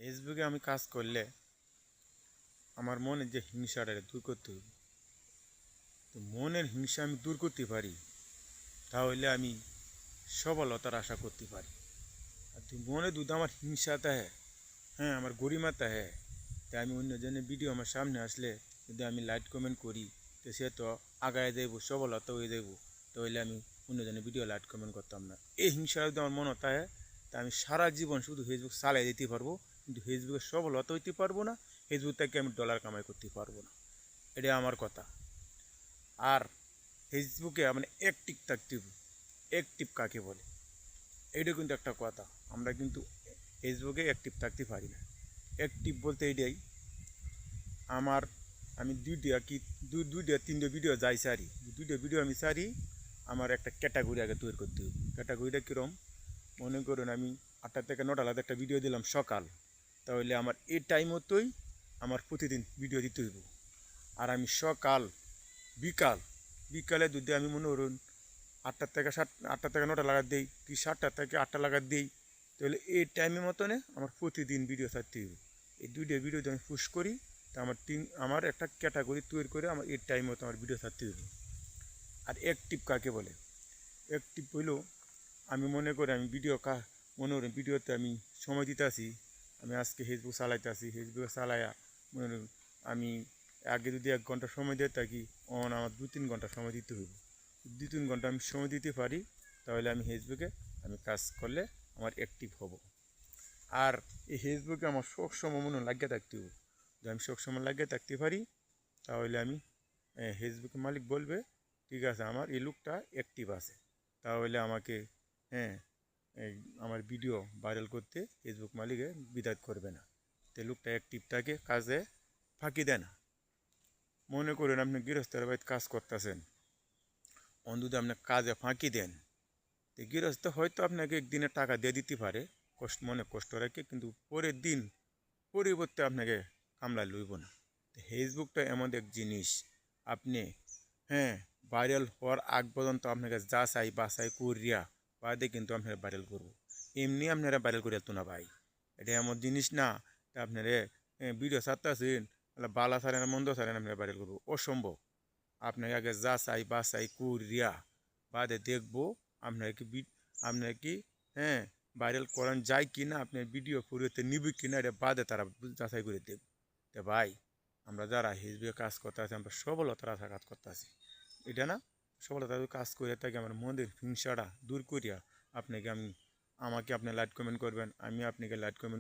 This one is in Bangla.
ফেসবুকে আমি কাজ করলে আমার মনে যে হিংসাটা দূর করতে হবে। তো মনের হিংসা আমি দূর করতে পারি, তাহলে আমি সফলতার আশা করতে পারি। আর তুই মনে যদি আমার হিংসাটা হ্যাঁ আমার গরিমাতা তাই আমি অন্যজনের ভিডিও আমার সামনে আসলে যদি আমি লাইক কমেন্ট করি, তো সে তো আগায় যাইব, সফলতা হয়ে যাইব। তাহলে আমি অন্যজনের ভিডিও লাইক কমেন্ট করতাম না। এই হিংসা যদি আমার মনে হতে তা আমি সারা জীবন শুধু ফেসবুক চালাই দিতে পারবো, কিন্তু ফেসবুকে সফলতা হইতে পারবো না। ফেসবুক থেকে আমি ডলার কামাই করতে পারবো না। এটা আমার কথা। আর ফেসবুকে মানে অ্যাক্টিভ থাকতে হবে। অ্যাক্টিভ কাকে বলে, এইটা কিন্তু একটা কথা। আমরা কিন্তু ফেসবুকে অ্যাক্টিভ থাকতে পারি না। অ্যাক্টিভ বলতে এইটাই আমার, আমি দুইটা তিনটে ভিডিও যাই সারি, দুইটা ভিডিও আমি সারি। আমার একটা ক্যাটাগরি আগে তৈরি করতে হবে। ক্যাটাগরিটা কীরকম, মনে করুন আমি 8টা থেকে 9টা আলাদা একটা ভিডিও দিলাম সকাল, তাহলে আমার এই টাইম মতোই আমার প্রতিদিন ভিডিও দিতে হইব। আর আমি সকাল বিকাল বিকালে যদি আমি মনে করুন 8টা থেকে 9টা লাগাত দিই, কি 7টা থেকে 8টা লাগাত দিই, তাহলে এই টাইমের মতনে আমার প্রতিদিন ভিডিও ছাড়তে হইব। এই দুইটা ভিডিও যদি আমি পুশ করি, তা আমার একটা ক্যাটাগরি তৈরি করে আমার এই টাইম মতো আমার ভিডিও ছাড়তে হইব। আর অ্যাক্টিভ কাকে বলে, অ্যাক্টিভ হইল আমি মনে করি আমি মনে করি ভিডিওতে আমি সময় দিতে আসি। আমি আজকে ফেসবুক চালাইতে আসি, ফেসবুকে চালাইয়া মনে করি আমি আগে যদি 1 ঘন্টা সময় দিয়ে থাকি, আমার 2-3 ঘন্টা সময় দিতে হইব। 2-3 ঘন্টা আমি সময় দিতে পারি, তাহলে আমি ফেসবুকে আমি কাজ করলে আমার অ্যাক্টিভ হব। আর এই ফেসবুকে আমার সবসময় মনে লাগিয়ে থাকতে হবে। যদি আমি সবসময় লাগিয়ে থাকতে পারি, তাহলে আমি ফেসবুকের মালিক বলবে ঠিক আছে আমার এই লোকটা অ্যাক্টিভ আছে, তাহলে আমাকে হ্যাঁ এই আমার ভিডিও ভাইরাল করতে ফেসবুক মালিকে বিদাত করবে না। তো লোকটা অ্যাক্টিভ থাকে, কাজে ফাঁকি দেয় না। মনে করেন আপনি গৃহস্থের বাড়িতে কাজ করতেছেন, যদি আপনি কাজে ফাঁকি দেন, তো গৃহস্থ হয়তো আপনাকে একদিনের টাকা দিয়ে দিতে পারে মনে কষ্ট রেখে, কিন্তু পরের দিন পরিবর্তে আপনাকে কামলা লইব না। তো ফেসবুকটা এমন এক জিনিস, আপনি ভাইরাল হওয়ার আগ পর্যন্ত আপনাকে যা চাই বাছাই করিয়া বাদে কিন্তু আপনারা ভাইরাল করবো। এমনি আপনারা ভাইরাল করে তো না ভাই, এটা এমন জিনিস না তা আপনারা ভিডিও ছাড়তেছেন বালা ছাড়েন মন্দ ছাড়েন আপনারা ভাইরাল করবো, অসম্ভব। আপনাকে আগে যা চাই বাছাই করিয়া বাদে দেখবো আপনার কি ভাইরাল করেন যায় কি না, আপনার ভিডিও ফুরিয়েতে নিবে কি না, এটা বাদে তারা যাচাই করে দেব। তো ভাই আমরা যারা ফেসবুকে কাজ করতে আছি, আমরা সফলতার আশা কাজ করতে আছি, এটা না সফলতা কাজ করে থাকি আমার মনের হিংসাটা দূর করিয়া আপনাকে আমাকে আপনি লাইক কমেন্ট করবেন, আমি আপনাকে লাইক কমেন্ট